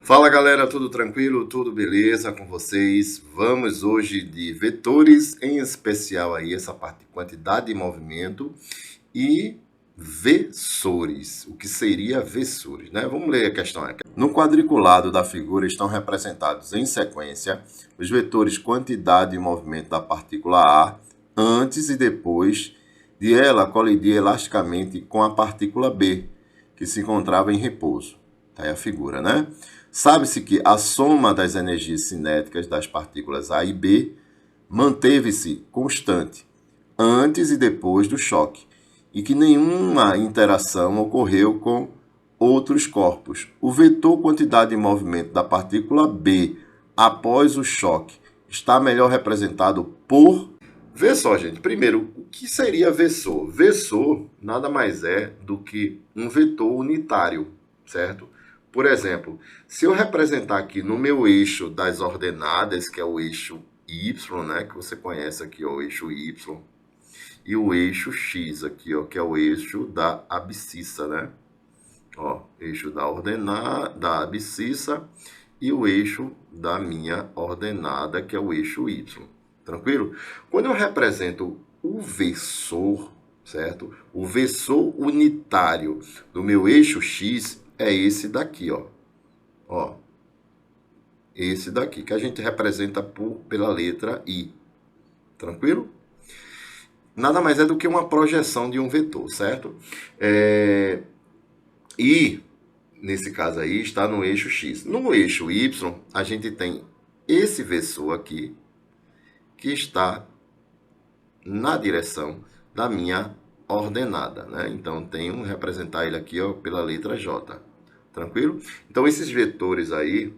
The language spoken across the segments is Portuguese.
Fala galera, tudo tranquilo? Tudo beleza com vocês? Vamos hoje de vetores, em especial aí essa parte de quantidade de movimento e versores. O que seria versores, né? Vamos ler a questão aqui. No quadriculado da figura estão representados em sequência os vetores quantidade e movimento da partícula A antes e depois de ela colidir elasticamente com a partícula B, que se encontrava em repouso. Tá aí a figura, né? Sabe-se que a soma das energias cinéticas das partículas A e B manteve-se constante antes e depois do choque, e que nenhuma interação ocorreu com outros corpos. O vetor quantidade de movimento da partícula B após o choque está melhor representado por... Vê só, gente. Primeiro, o que seria versor? Versor nada mais é do que um vetor unitário, certo? Por exemplo, se eu representar aqui no meu eixo das ordenadas, que é o eixo Y, né, que você conhece aqui, ó, o eixo Y, e o eixo X aqui, ó, que é o eixo da abscissa, né? Ó, eixo da ordenada, da abscissa e o eixo da minha ordenada, que é o eixo Y. Tranquilo? Quando eu represento o versor, certo? O versor unitário do meu eixo X é esse daqui, ó. Ó. Esse daqui, que a gente representa pela letra I. Tranquilo? Nada mais é do que uma projeção de um vetor, certo? E, nesse caso aí, está no eixo X. No eixo Y, a gente tem esse versor aqui, que está na direção da minha ordenada, né? Então, tenho que representar ele aqui, ó, pela letra J. Tranquilo? Então, esses vetores aí,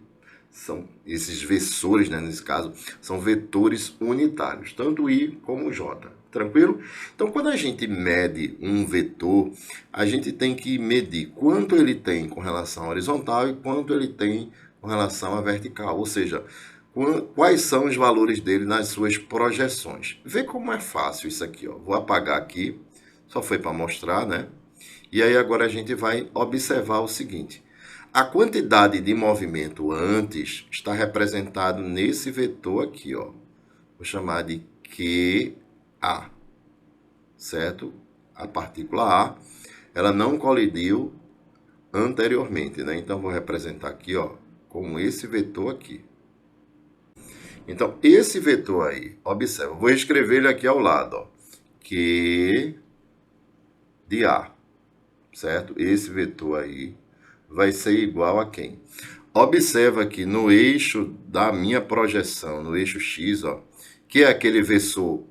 esses versores, né, nesse caso, são vetores unitários, tanto I como J. Tranquilo? Então, quando a gente mede um vetor, a gente tem que medir quanto ele tem com relação à horizontal e quanto ele tem com relação à vertical, ou seja, quais são os valores dele nas suas projeções. Vê como é fácil isso aqui, ó. Vou apagar aqui, só foi para mostrar, né? E aí agora a gente vai observar o seguinte. A quantidade de movimento antes está representado nesse vetor aqui, ó. Vou chamar de QA, certo? A partícula A, ela não colidiu anteriormente, né? Então, vou representar aqui, ó, como esse vetor aqui. Então, esse vetor aí, observa, vou escrever ele aqui ao lado, ó. Q de A, certo? Esse vetor aí vai ser igual a quem? Observa que no eixo da minha projeção, no eixo X, ó, que é aquele versor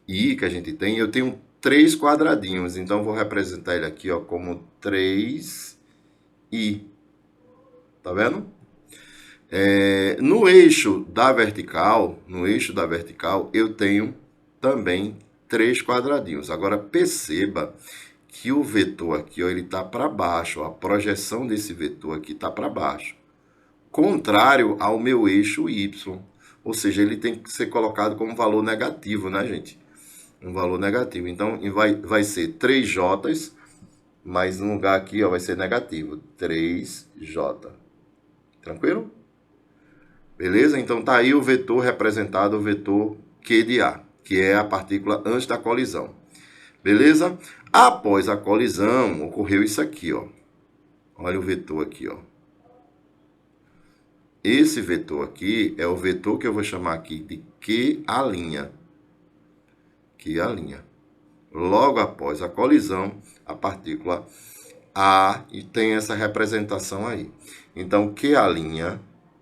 I que a gente tem, eu tenho 3 quadradinhos. Então, vou representar ele aqui, ó, como 3I. Tá vendo? No eixo da vertical, eu tenho também 3 quadradinhos. Agora, perceba que o vetor aqui, ó, ele está para baixo. Ó, a projeção desse vetor aqui está para baixo. Contrário ao meu eixo Y. Ou seja, ele tem que ser colocado como valor negativo, né, gente? Um valor negativo. Então, vai ser 3J, mas no lugar aqui, ó, vai ser negativo. 3J. Tranquilo? Beleza? Então, tá aí o vetor representado, o vetor Q de A, que é a partícula antes da colisão. Beleza? Após a colisão, ocorreu isso aqui, ó. Olha o vetor aqui, ó. Esse vetor aqui é o vetor que eu vou chamar aqui de QA'. QA'. Logo após a colisão, a partícula A e tem essa representação aí. Então, QA',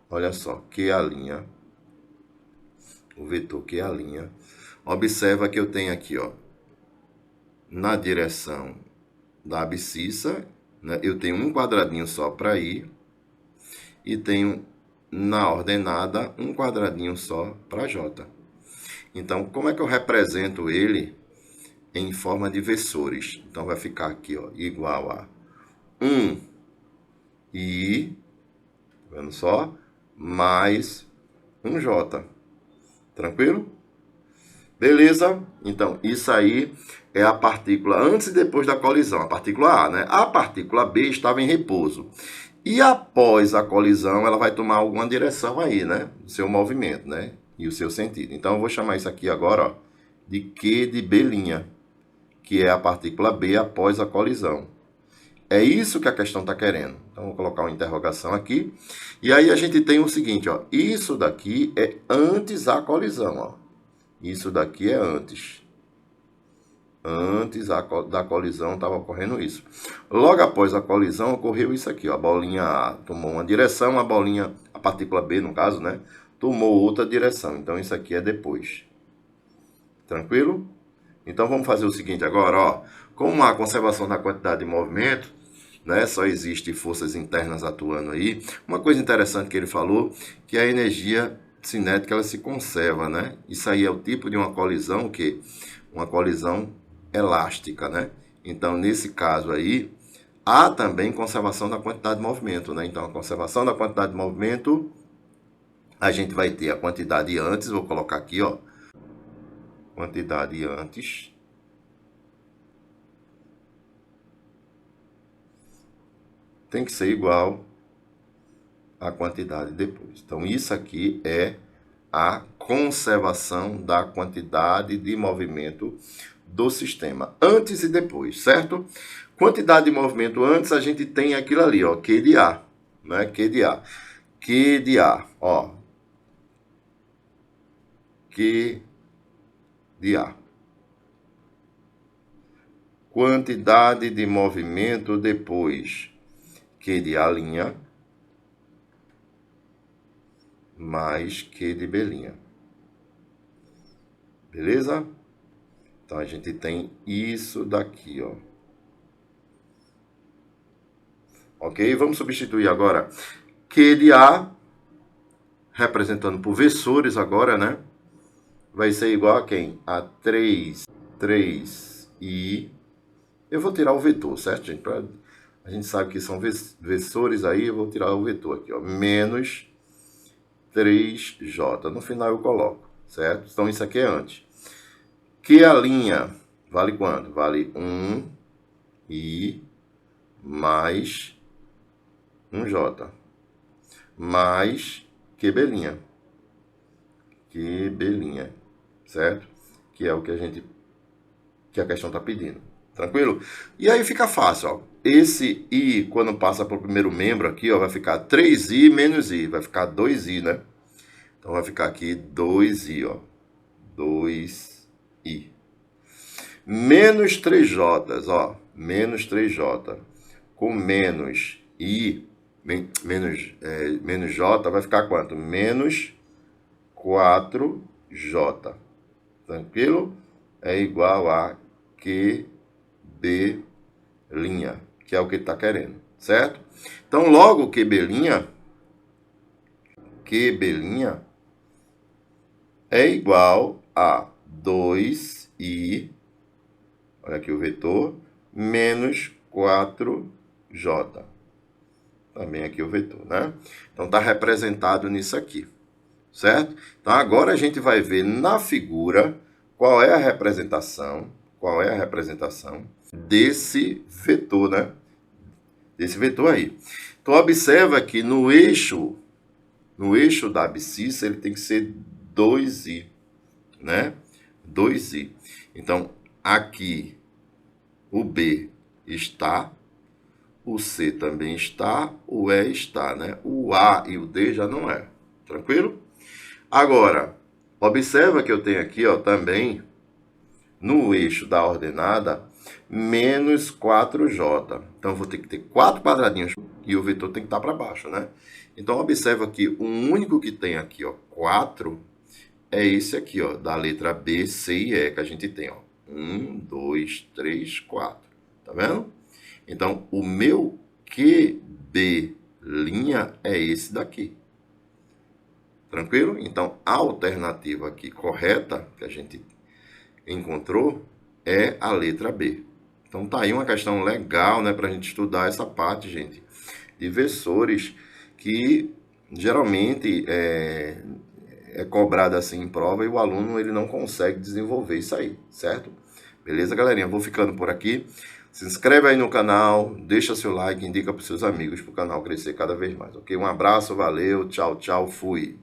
olha só, QA', o vetor QA', observa que eu tenho aqui, ó, na direção da abscissa, né, eu tenho um quadradinho só para I e tenho na ordenada um quadradinho só para J. Então, como é que eu represento ele em forma de versores? Então, vai ficar aqui, ó, igual a 1 I, vendo só, mais um J. Tranquilo? Beleza? Então, isso aí é a partícula antes e depois da colisão, a partícula A, né? A partícula B estava em repouso. E após a colisão, ela vai tomar alguma direção aí, né? O seu movimento, né? E o seu sentido. Então, eu vou chamar isso aqui agora, ó, de Q de B', que é a partícula B após a colisão. É isso que a questão está querendo. Então, vou colocar uma interrogação aqui. E aí a gente tem o seguinte, ó. Isso daqui é antes da colisão, ó. Isso daqui é antes. Antes da colisão estava ocorrendo isso. Logo após a colisão ocorreu isso aqui, ó. A bolinha A tomou uma direção, a partícula B, no caso, né, tomou outra direção. Então isso aqui é depois. Tranquilo? Então vamos fazer o seguinte agora, ó. Como há conservação da quantidade de movimento, né, só existe forças internas atuando aí. Uma coisa interessante que ele falou, que a energia cinética ela se conserva, né? Isso aí é o tipo de uma colisão que uma colisão elástica, né? Então, nesse caso aí, há também conservação da quantidade de movimento, né? Então, a conservação da quantidade de movimento, a gente vai ter a quantidade antes, vou colocar aqui, ó, quantidade antes, tem que ser igual à quantidade depois. Então, isso aqui é a conservação da quantidade de movimento do sistema, antes e depois, certo? Quantidade de movimento antes, a gente tem aquilo ali, ó, Q de A, né? Q de A. Q de A, ó. Q de A. Quantidade de movimento depois, Q de A' mais Q de B'. Beleza? Então, a gente tem isso daqui, ó. Ok? Vamos substituir agora Q de A, representando por versores agora, né? Vai ser igual a quem? A 3i. Eu vou tirar o vetor, certo, gente? A gente sabe que são versores aí, eu vou tirar o vetor aqui, ó. Menos 3j. No final eu coloco, certo? Então, isso aqui é antes. Q' vale quanto? Vale 1i mais 1j. Mais QB'. QB', certo? Que é o que a questão está pedindo. Tranquilo? E aí fica fácil, ó. Esse i, quando passa para o primeiro membro aqui, ó, vai ficar 3i menos i. Vai ficar 2i, né? Então, vai ficar aqui 2i, ó. 2i. Menos 3j, ó. Menos 3j. Com menos i, menos j, vai ficar quanto? Menos 4j. Tranquilo? É igual a QB', que é o que ele está querendo, certo? Então, logo QB' é igual a 2i, olha aqui o vetor, menos 4j. Também aqui o vetor, né? Então, está representado nisso aqui, certo? Então, agora a gente vai ver na figura qual é a representação desse vetor, né? Desse vetor aí. Então, observa que no eixo da abscissa, ele tem que ser 2i, né? 2i. Então, aqui o B está, o C também está, o E está, né? O A e o D já não é. Tranquilo? Agora, observa que eu tenho aqui, ó, também, no eixo da ordenada, menos 4j. Então, eu vou ter que ter 4 quadradinhos e o vetor tem que estar para baixo, né? Então, observa que o único que tem aqui, ó, 4, é esse aqui, ó, da letra B, C e E, que a gente tem, ó. 1, 2, 3, 4. Tá vendo? Então, o meu QB' é esse daqui. Tranquilo? Então, a alternativa aqui correta, que a gente encontrou, é a letra B. Então, tá aí uma questão legal, né, para a gente estudar essa parte, gente, de versores, que geralmente é cobrado assim em prova e o aluno ele não consegue desenvolver isso aí, certo? Beleza, galerinha? Vou ficando por aqui. Se inscreve aí no canal, deixa seu like, indica para seus amigos para o canal crescer cada vez mais, ok? Um abraço, valeu, tchau, tchau, fui.